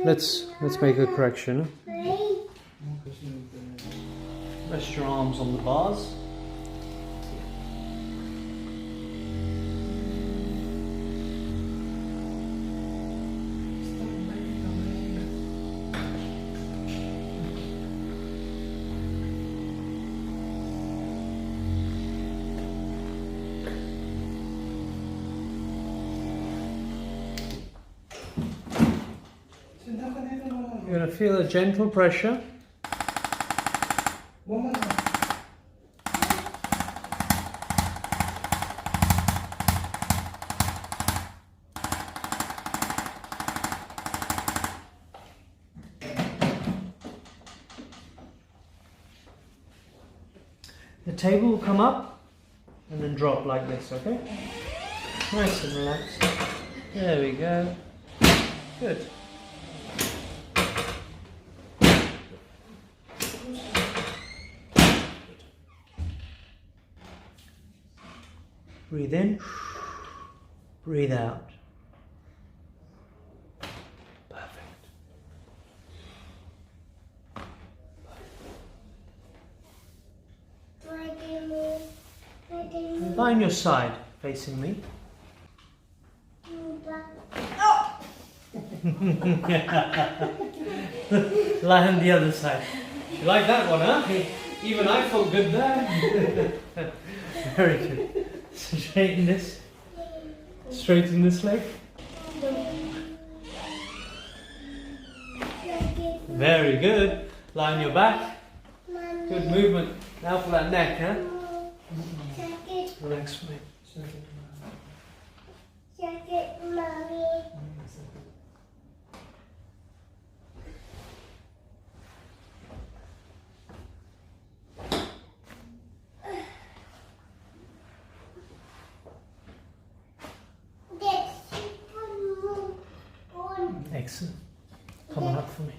Let's make a correction. Rest your arms on the bars. You're going to feel a gentle pressure. The table will come up and then drop like this, okay? Nice and relaxed. There we go. Good. Breathe in, breathe out. Perfect. Lie on your side, facing me. Lie on the other side. You like that one, huh? Even I felt good there. Very good. Straighten this. Straighten this leg. Very good. Lie on your back. Good movement. Now for that neck, huh? Relax for me. Excellent. Come on up for me.